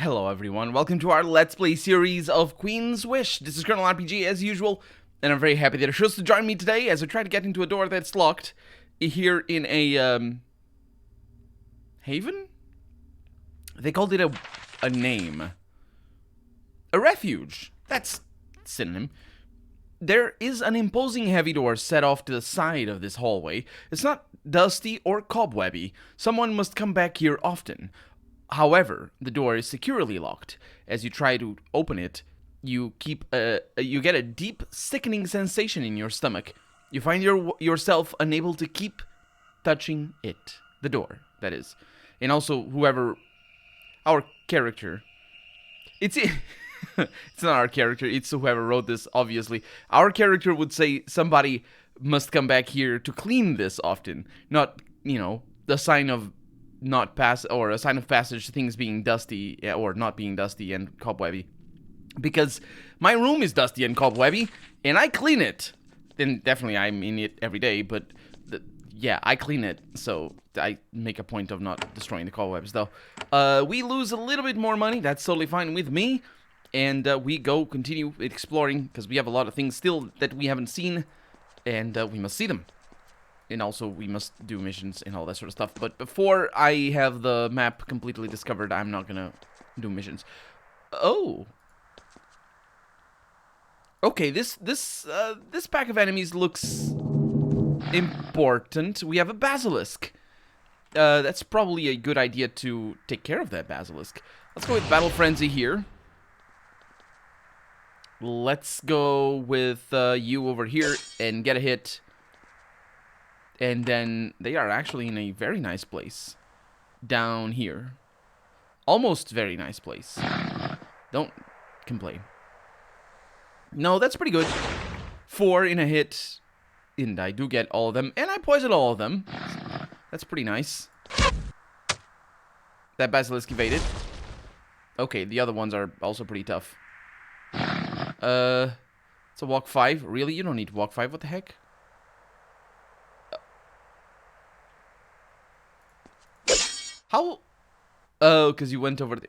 Hello everyone, welcome to our Let's Play series of Queen's Wish. This is Colonel RPG as usual, and I'm very happy that you're chose to join me today as I try to get into a door that's locked here in a, haven? They called it a name. A refuge. That's synonym. There is an imposing heavy door set off to the side of this hallway. It's not dusty or cobwebby. Someone must come back here often. However, the door is securely locked. As you try to open it, you get a deep, sickening sensation in your stomach. You find yourself unable to keep touching it. The door, that is. And also, our character. It's not our character, it's whoever wrote this, obviously. Our character would say somebody must come back here to clean this often. Not, the sign of a sign of passage, things being dusty or not being dusty and cobwebby. Because my room is dusty and cobwebby, and I clean it. Then definitely I'm in it every day, but I clean it, so I make a point of not destroying the cobwebs, though. We lose a little bit more money, that's totally fine with me, and we continue exploring, because we have a lot of things still that we haven't seen, and we must see them. And also, we must do missions and all that sort of stuff. But before I have the map completely discovered, I'm not gonna do missions. Oh. Okay, this pack of enemies looks important. We have a basilisk. That's probably a good idea to take care of that basilisk. Let's go with Battle Frenzy here. Let's go with you over here and get a hit. And then they are actually in a very nice place. Down here. Almost very nice place. Don't complain. No, that's pretty good. 4 in a hit. And I do get all of them. And I poisoned all of them. That's pretty nice. That basilisk evaded. Okay, the other ones are also pretty tough. It's a walk 5. Really? You don't need to walk 5. What the heck? How? Oh, because you went over the...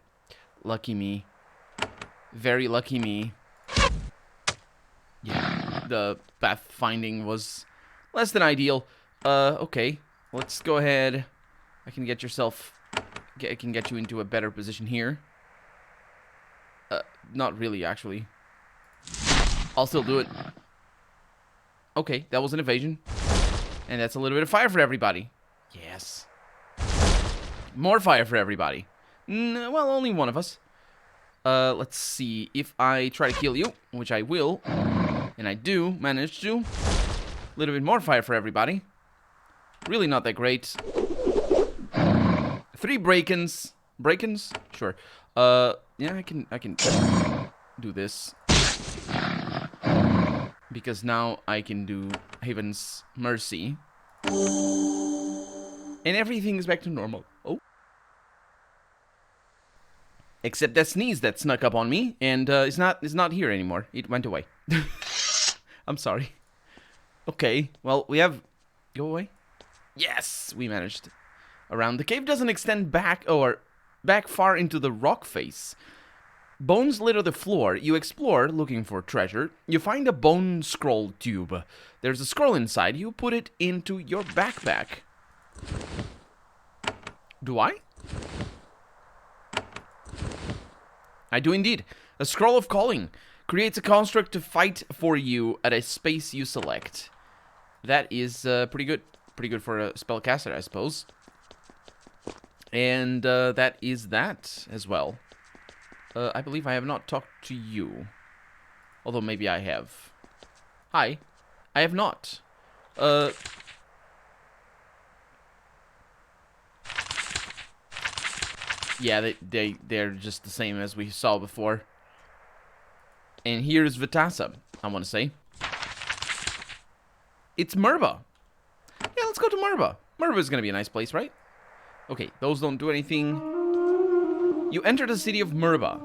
Lucky me. Very lucky me. Yeah, the path finding was less than ideal. Okay. Let's go ahead. I can get you into a better position here. Not really, actually. I'll still do it. Okay, that was an evasion. And that's a little bit of fire for everybody. Yes. More fire for everybody. Well, only one of us. Let's see. If I try to kill you, which I will, and I do manage to, a little bit more fire for everybody. Really not that great. 3 break-ins. Break-ins? Sure. Yeah, I can do this. Because now I can do Haven's Mercy. And everything is back to normal. Oh. Except that sneeze that snuck up on me, and it's not here anymore. It went away. I'm sorry. Okay, well, we have... Go away? Yes, we managed. Around. The cave doesn't extend back far into the rock face. Bones litter the floor. You explore, looking for treasure. You find a bone scroll tube. There's a scroll inside. You put it into your backpack. Do I? I do indeed. A scroll of calling creates a construct to fight for you at a space you select. That is pretty good. Pretty good for a spellcaster, I suppose. And that is that as well. I believe I have not talked to you. Although maybe I have. Hi. I have not. Yeah, they're just the same as we saw before. And here's Vitassa, I want to say. It's Merba. Yeah, let's go to Merba. Merba's going to be a nice place, right? Okay, those don't do anything. You enter the city of Merba.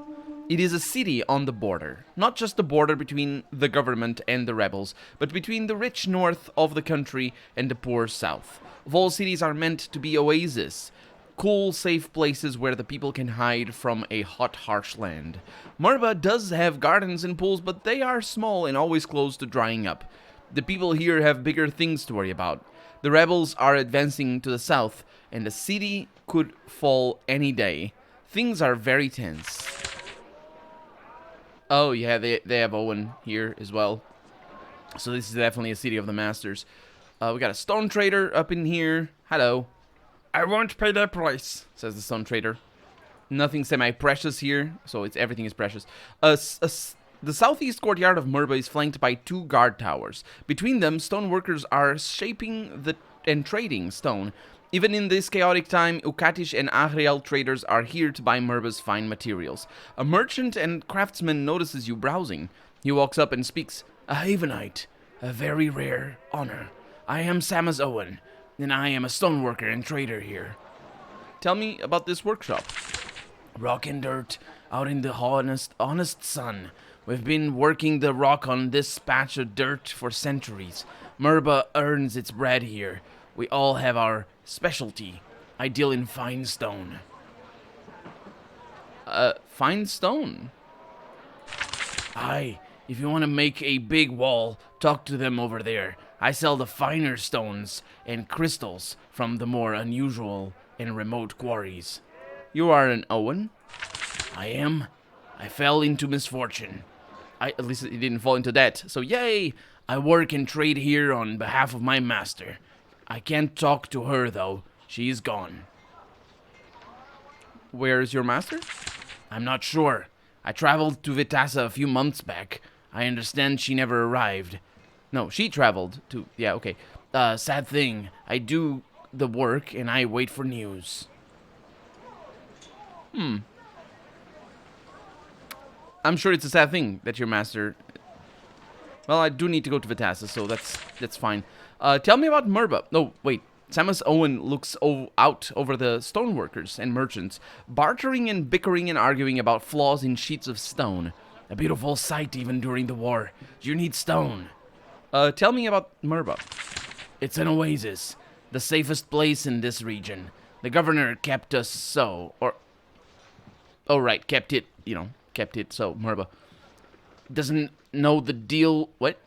It is a city on the border. Not just the border between the government and the rebels, but between the rich north of the country and the poor south. Of all cities are meant to be oases. cool, safe places where the people can hide from a hot, harsh land. Merba does have gardens and pools, but they are small and always close to drying up. The people here have bigger things to worry about. The rebels are advancing to the south, and the city could fall any day. Things are very tense. Oh, yeah, they have Owen here as well. So this is definitely a city of the masters. We got a stone trader up in here. Hello. I won't pay that price, says the stone trader. Nothing semi-precious here, so everything is precious. The southeast courtyard of Merba is flanked by 2 guard towers. Between them, stone workers are shaping and trading stone. Even in this chaotic time, Ukatish and Ahriel traders are here to buy Merba's fine materials. A merchant and craftsman notices you browsing. He walks up and speaks. A Havenite, a very rare honor. I am Samus Owen, and I am a stoneworker and trader here. Tell me about this workshop. Rock and dirt, out in the honest sun. We've been working the rock on this patch of dirt for centuries. Merba earns its bread here. We all have our specialty. I deal in fine stone. Fine stone? Aye, if you want to make a big wall, talk to them over there. I sell the finer stones and crystals from the more unusual and remote quarries. You are an Owen? I am. I fell into misfortune. At least it didn't fall into debt, so yay! I work and trade here on behalf of my master. I can't talk to her, though. She's gone. Where's your master? I'm not sure. I traveled to Vitassa a few months back. I understand she never arrived. No, she traveled to... Yeah, okay. Sad thing. I do the work, and I wait for news. I'm sure it's a sad thing that your master... Well, I do need to go to Vitassa, so that's fine. Tell me about Merba. No, wait. Samus Owen looks out over the stoneworkers and merchants, bartering and bickering and arguing about flaws in sheets of stone. A beautiful sight even during the war. You need stone. Tell me about Merba. It's an oasis. The safest place in this region. The governor kept us so, or... Oh, right, kept it so, Merba. Doesn't know the deal... What?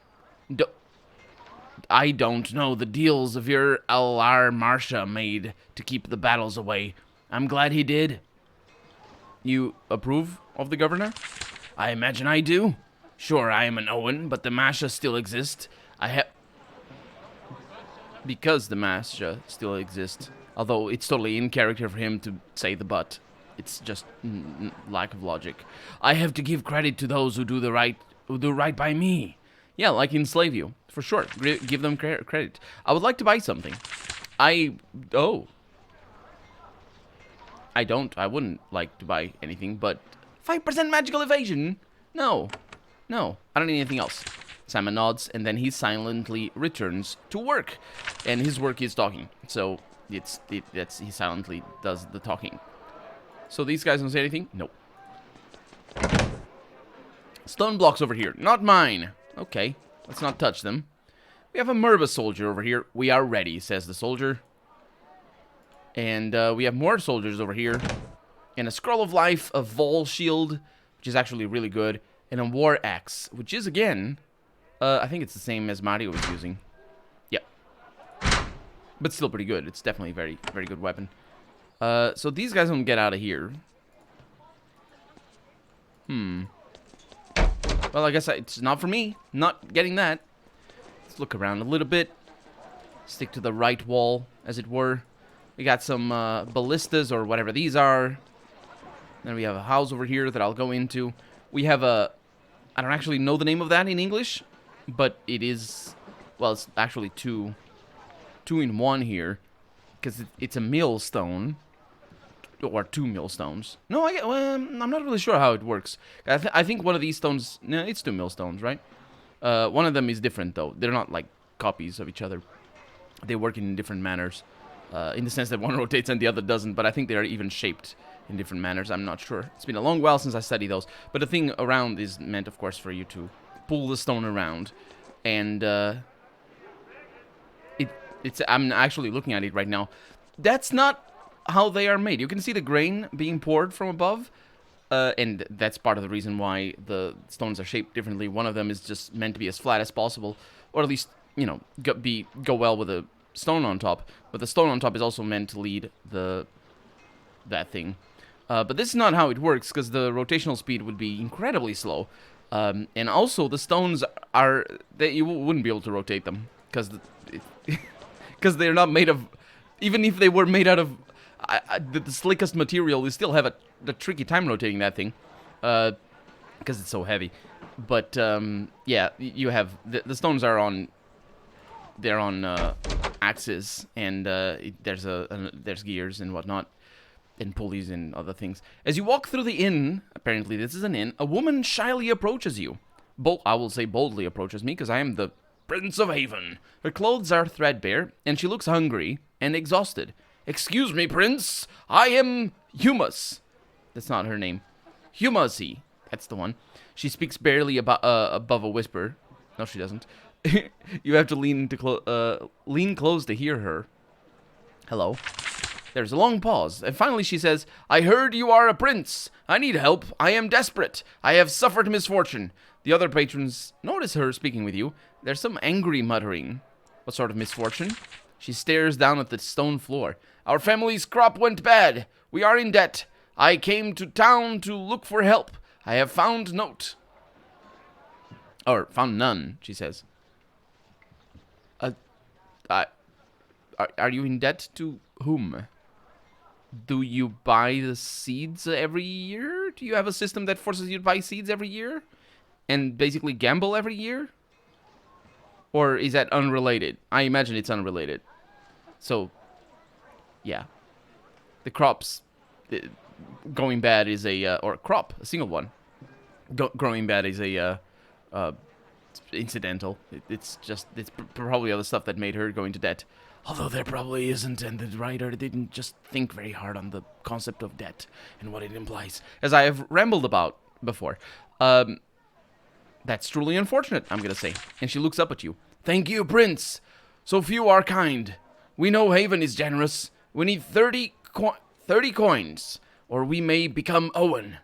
I don't know the deals of your Alar Marsha made to keep the battles away. I'm glad he did. You approve of the governor? I imagine I do. Sure, I am an Owen, but the Masha still exists. Because the Masha still exists. Although it's totally in character for him to say the but. It's just lack of logic. I have to give credit to those who do right by me. Yeah, like enslave you, for sure. Give them credit. I would like to buy something. I wouldn't like to buy anything, but 5% magical evasion? No, I don't need anything else. Simon nods, and then he silently returns to work. And his work is talking, so he silently does the talking. So these guys don't say anything? Nope. Stone blocks over here. Not mine. Okay, let's not touch them. We have a Merba soldier over here. We are ready, says the soldier. And we have more soldiers over here. And a Scroll of Life, a Vol Shield, which is actually really good. And a War Axe, which is, again, I think it's the same as Mario was using. Yep. But still pretty good. It's definitely a very, very good weapon. So these guys don't get out of here. Well, I guess it's not for me. Not getting that. Let's look around a little bit. Stick to the right wall, as it were. We got some ballistas, or whatever these are. Then we have a house over here that I'll go into. We have a... I don't actually know the name of that in English. But it is... Well, it's actually two in one here. Because it's a millstone. Or 2 millstones. No, I'm not really sure how it works. I think one of these stones... No, it's 2 millstones, right? One of them is different, though. They're not, like, copies of each other. They work in different manners. In the sense that one rotates and the other doesn't. But I think they are even shaped in different manners. I'm not sure. It's been a long while since I studied those. But the thing around is meant, of course, for you to pull the stone around. And, I'm actually looking at it right now. That's not how they are made. You can see the grain being poured from above, and that's part of the reason why the stones are shaped differently. One of them is just meant to be as flat as possible, or at least, you know, go well with a stone on top. But the stone on top is also meant to lead that thing. But this is not how it works, because the rotational speed would be incredibly slow. And also, the stones you wouldn't be able to rotate them, because they're not made of... Even if they were made out of the slickest material, we still have a tricky time rotating that thing, because it's so heavy. But, yeah, you have... The stones are on... They're on axes, and there's gears and whatnot, and pulleys and other things. As you walk through the inn, apparently this is an inn, a woman shyly approaches you. I will say boldly approaches me, because I am the Prince of Haven. Her clothes are threadbare, and she looks hungry and exhausted. Excuse me, Prince. I am Humus. That's not her name. Humasi. That's the one. She speaks barely above a whisper. No, she doesn't. You have to lean close to hear her. Hello. There's a long pause, and finally she says, I heard you are a prince. I need help. I am desperate. I have suffered misfortune. The other patrons notice her speaking with you. There's some angry muttering. What sort of misfortune? She stares down at the stone floor. Our family's crop went bad. We are in debt. I came to town to look for help. I have found note. Or found none, she says. Are you in debt to whom? Do you buy the seeds every year? Do you have a system that forces you to buy seeds every year? And basically gamble every year? Or is that unrelated? I imagine it's unrelated. So, yeah. The crops going bad is a single one. Growing bad is a incidental. It's probably other stuff that made her go into debt. Although there probably isn't, and the writer didn't just think very hard on the concept of debt and what it implies, as I have rambled about before. That's truly unfortunate, I'm gonna say. And she looks up at you. Thank you, Prince. So few are kind. We know Haven is generous. We need 30 coins, or we may become Owen.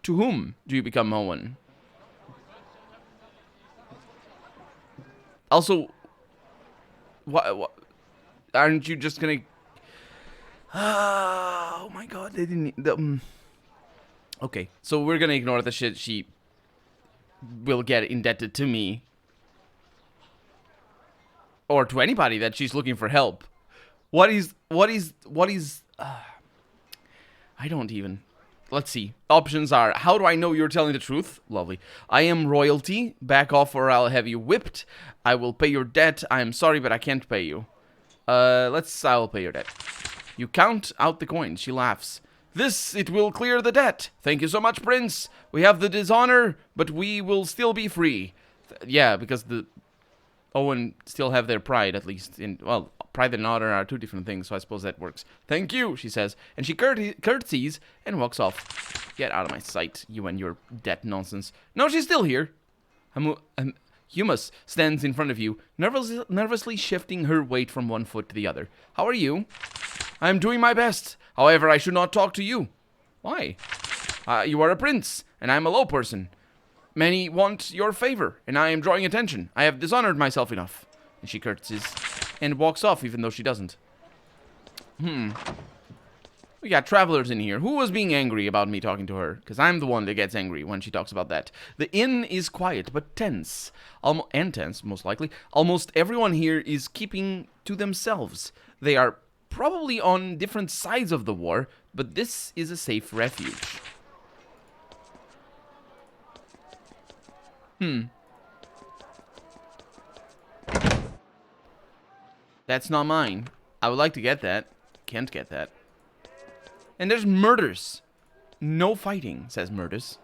To whom do you become Owen? Also, what aren't you just gonna... Oh my god, they didn't... Okay, so we're gonna ignore the shit she will get indebted to me. Or to anybody that she's looking for help. What is... I don't even... Let's see. Options are, how do I know you're telling the truth? Lovely. I am royalty. Back off or I'll have you whipped. I will pay your debt. I am sorry, but I can't pay you. I'll pay your debt. You count out the coins. She laughs. It will clear the debt. Thank you so much, Prince. We have the dishonor, but we will still be free. Yeah, because the Owen still have their pride, at least. Well, pride and honor are two different things, so I suppose that works. Thank you, she says, and she curtsies and walks off. Get out of my sight, you and your debt nonsense. No, she's still here. Humus stands in front of you, nervously shifting her weight from one foot to the other. How are you? I am doing my best. However, I should not talk to you. Why? You are a prince, and I am a low person. Many want your favor, and I am drawing attention. I have dishonored myself enough. And she curtsies and walks off, even though she doesn't. We got travelers in here. Who was being angry about me talking to her? Because I'm the one that gets angry when she talks about that. The inn is quiet, but tense. And tense, most likely. Almost everyone here is keeping to themselves. They are probably on different sides of the war, but this is a safe refuge. That's not mine. I would like to get that. Can't get that. And there's Mertes. No fighting, says Mertes.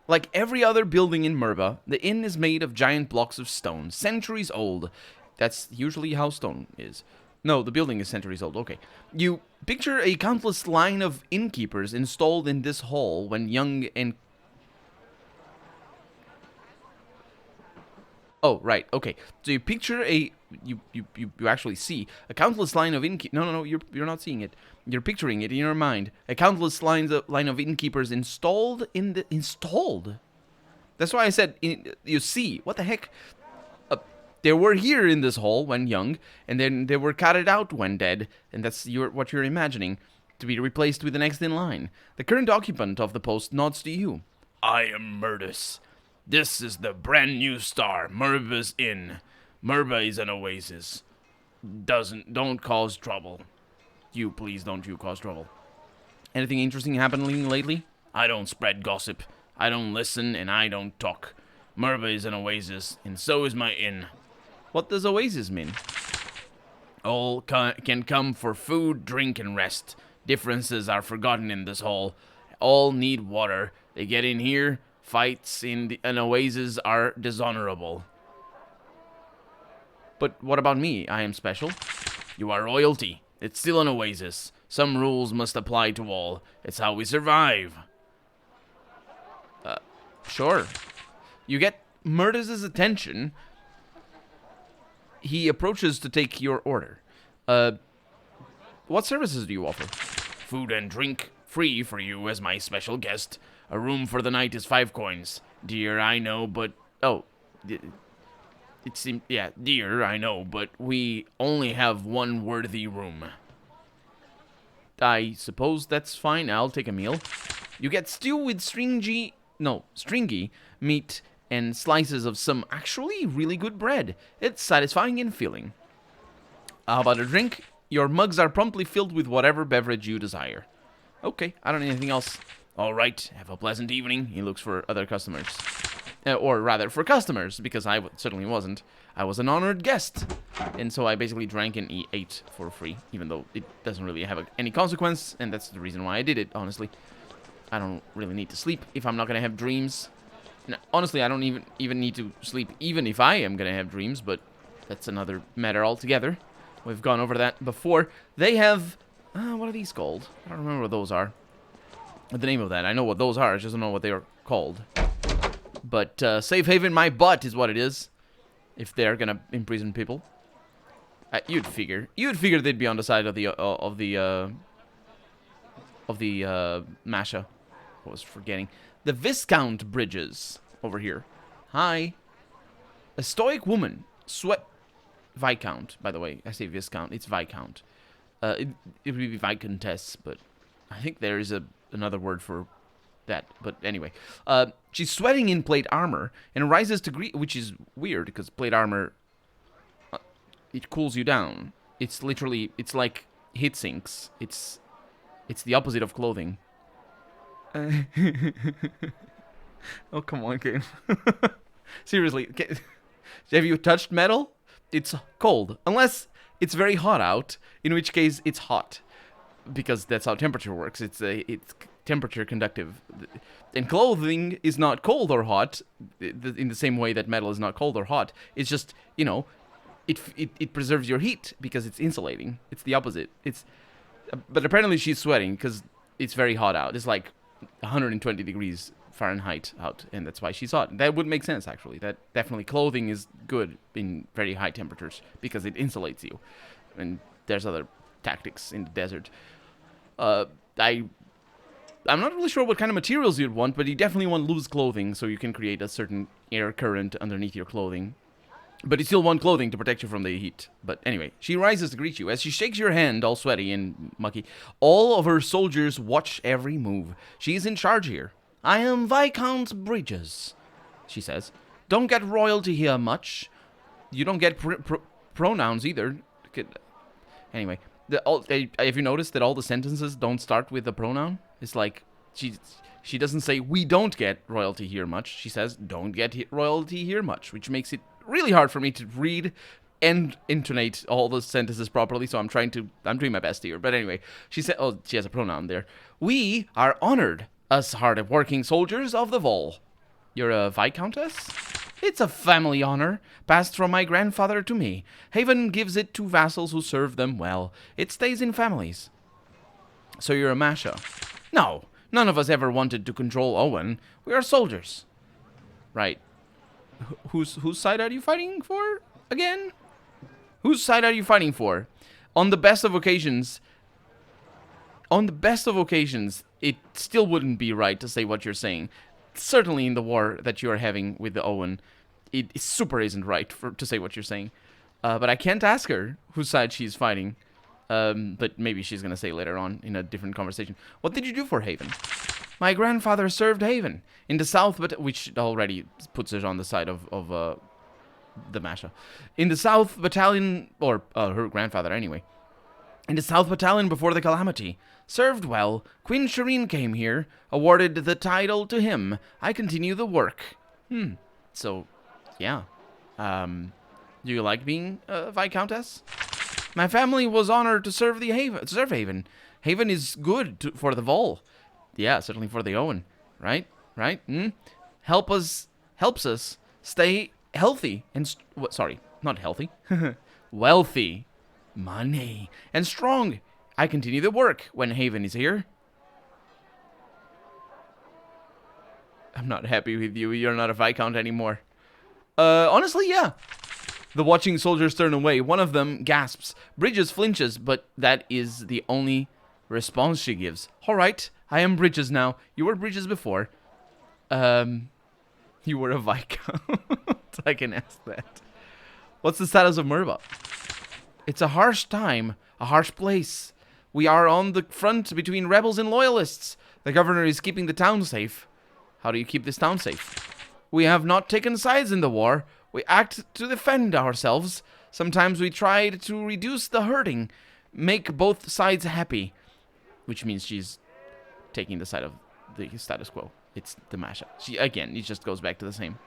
Like every other building in Merba, the inn is made of giant blocks of stone, centuries old. That's usually how stone is. No, the building is centuries old, okay. You picture a countless line of innkeepers installed in this hall when young and... Oh, right, okay. So you picture a you actually see a countless line of innkeepers. No, you're not seeing it. You're picturing it in your mind. A countless line of innkeepers installed. That's why I said you see. What the heck? They were here in this hall when young, and then they were carried out when dead, and that's what you're imagining, to be replaced with the next in line. The current occupant of the post nods to you. I am Mertes. This is the brand new star, Merba's Inn. Merba is an oasis. Don't cause trouble. Please don't cause trouble. Anything interesting happening lately? I don't spread gossip. I don't listen, and I don't talk. Merba is an oasis, and so is my inn. What does oasis mean? All can come for food, drink, and rest. Differences are forgotten in this hall. All need water. They get in here. Fights in an oasis are dishonorable. But what about me? I am special. You are royalty. It's still an oasis. Some rules must apply to all. It's how we survive. Sure. You get Mertes' attention. He approaches to take your order. What services do you offer? Food and drink, free for you as my special guest. A room for the night is 5 coins. Dear, I know, but... Oh, it seems... Yeah, dear, I know, but we only have one worthy room. I suppose that's fine. I'll take a meal. You get stew with stringy meat and slices of some actually really good bread. It's satisfying and filling. How about a drink? Your mugs are promptly filled with whatever beverage you desire. Okay, I don't need anything else. All right, have a pleasant evening. He looks for other customers. Or rather, for customers, because I certainly wasn't. I was an honored guest. And so I basically drank and ate for free, even though it doesn't really have any consequence, and that's the reason why I did it, honestly. I don't really need to sleep if I'm not going to have dreams. And honestly, I don't even need to sleep even if I am going to have dreams, but that's another matter altogether. We've gone over that before. They have... what are these called? I don't remember what those are. The name of that. I know what those are. I just don't know what they are called. But safe haven my butt is what it is. If they're going to imprison people. You'd figure. You'd figure they'd be on the side of the Masha. I was forgetting. The Viscount bridges over here. Hi. A stoic woman. Viscount, by the way. I say Viscount. It's Viscount. It would be Viscountess, but I think there is another word for that. But anyway. She's sweating in plate armor and rises to greet... Which is weird, because plate armor... it cools you down. It's literally... It's like heat sinks. It's the opposite of clothing. Oh, come on, game. Seriously. Have you touched metal? It's cold. Unless it's very hot out, in which case it's hot. Because that's how temperature works. It's temperature conductive. And clothing is not cold or hot in the same way that metal is not cold or hot. It's just, you know, it preserves your heat because it's insulating. It's the opposite. But apparently she's sweating because it's very hot out. It's like 120 degrees Fahrenheit out, and that's why she's hot. That would make sense, actually. That definitely clothing is good in very high temperatures because it insulates you. And there's other tactics in the desert. I'm not really sure what kind of materials you'd want, but you definitely want loose clothing so you can create a certain air current underneath your clothing. But you still want clothing to protect you from the heat. But anyway, she rises to greet you. As she shakes your hand, all sweaty and mucky, all of her soldiers watch every move. She's in charge here. I am Viscount Bridges, she says. Don't get royalty here much. You don't get pronouns either. Anyway, have you noticed that all the sentences don't start with a pronoun? It's like, she doesn't say, we don't get royalty here much. She says, don't get royalty here much, which makes it really hard for me to read and intonate all the sentences properly, so I'm doing my best here. But anyway, she said, oh, she has a pronoun there. We are honored, us hard-working soldiers of the Vol. You're a Viscountess? It's a family honor, passed from my grandfather to me. Haven gives it to vassals who serve them well. It stays in families. So you're a Masha? No, none of us ever wanted to control Owen. We are soldiers. Right. Whose side are you fighting for again? Whose side are you fighting for? On the best of occasions, it still wouldn't be right to say what you're saying. Certainly in the war that you are having with the Owen, it super isn't right to say what you're saying. But I can't ask her whose side she's fighting. But maybe she's going to say later on in a different conversation. What did you do for Haven? My grandfather served Haven in the south, but which already puts it on the side of the Masha. In the South Battalion, or her grandfather anyway. In the South Battalion before the Calamity. Served well. Queen Shireen came here, awarded the title to him. I continue the work. So, yeah. Do you like being a Viscountess? My family was honored to serve Haven. Haven is good for the Vol. Yeah, certainly for the Owen. Right? Helps us stay healthy and sorry, not healthy. Wealthy. Money. And strong. I continue the work when Haven is here. I'm not happy with you. You're not a Viscount anymore. Honestly, yeah. The watching soldiers turn away. One of them gasps. Bridges flinches, but that is the only response she gives. All right, I am Bridges now. You were Bridges before. You were a Viscount. I can ask that. What's the status of Merba? It's a harsh time, a harsh place. We are on the front between rebels and loyalists. The governor is keeping the town safe. How do you keep this town safe? We have not taken sides in the war. We act to defend ourselves. Sometimes we try to reduce the hurting, make both sides happy. Which means she's taking the side of the status quo. It's the mashup. Again, it just goes back to the same.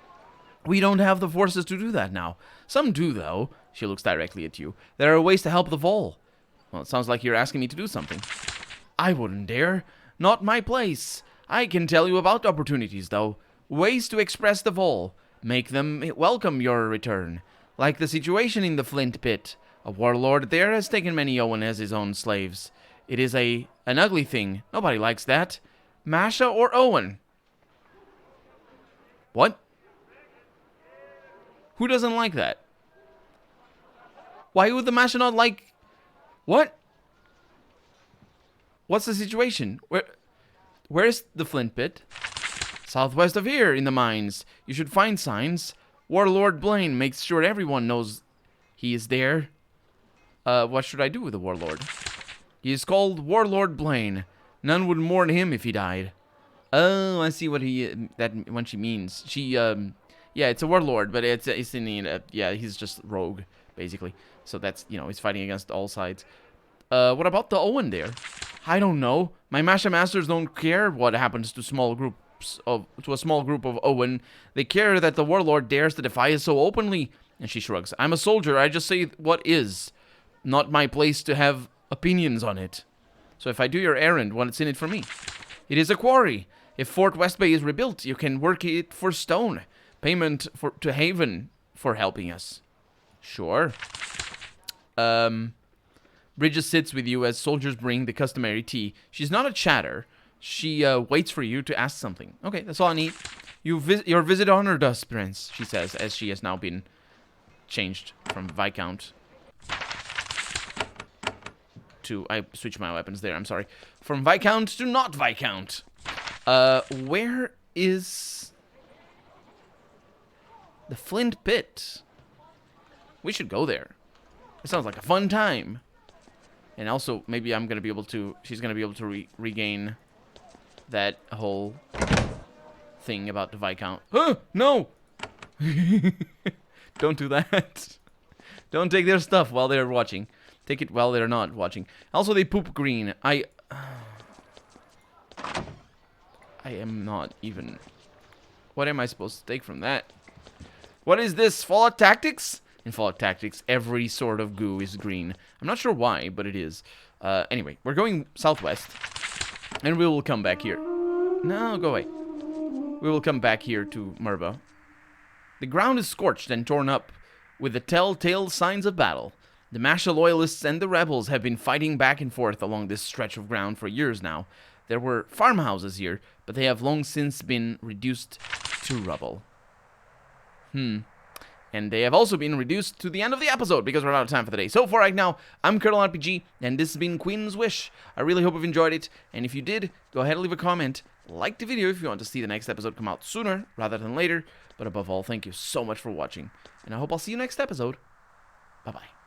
We don't have the forces to do that now. Some do, though. She looks directly at you. There are ways to help the Vol. Well, it sounds like you're asking me to do something. I wouldn't dare. Not my place. I can tell you about opportunities, though. Ways to express the Vol. Make them welcome your return. Like the situation in the Flint Pit. A warlord there has taken many Owen as his own slaves. It is an ugly thing. Nobody likes that. Masha or Owen? What? Who doesn't like that? Why would the Masha not like... What? What's the situation? Where's the Flint Pit? Southwest of here, in the mines. You should find signs. Warlord Blaine makes sure everyone knows he is there. What should I do with the Warlord? He is called Warlord Blaine. None would mourn him if he died. Oh, I see what when she means. She, yeah, it's a Warlord, but it's in the, yeah, he's just rogue, basically. So that's, he's fighting against all sides. What about the Owen there? I don't know. My Masha Masters don't care what happens to a small group of Owen. They care that the Warlord dares to defy us so openly. And she shrugs. I'm a soldier. I just say what is. Not my place to have opinions on it. So if I do your errand, what's in it for me? It is a quarry. If Fort West Bay is rebuilt, you can work it for stone. Payment to Haven for helping us. Sure. Bridges sits with you as soldiers bring the customary tea. She's not a chatter. She waits for you to ask something. Okay, that's all I need. Your visit honored us, Prince, she says, as she has now been changed from Viscount to... I switched my weapons there, I'm sorry. From Viscount to not Viscount. Where is the Flint Pit? We should go there. It sounds like a fun time. And also, maybe I'm going to be able to... She's going to be able to regain that whole thing about the Viscount. No! Don't do that. Don't take their stuff while they're watching. Take it while they're not watching. Also, they poop green. I am not even... What am I supposed to take from that? What is this? Fallout Tactics? In Fallout Tactics, every sort of goo is green. I'm not sure why, but it is. Anyway, we're going southwest. And we will come back here. No, go away. We will come back here to Merba. The ground is scorched and torn up, with the telltale signs of battle. The Masha loyalists and the rebels have been fighting back and forth along this stretch of ground for years now. There were farmhouses here, but they have long since been reduced to rubble. And they have also been reduced to the end of the episode because we're out of time for the day. So for right now, I'm Colonel RPG, and this has been Queen's Wish. I really hope you've enjoyed it, and if you did, go ahead and leave a comment. Like the video if you want to see the next episode come out sooner rather than later. But above all, thank you so much for watching, and I hope I'll see you next episode. Bye-bye.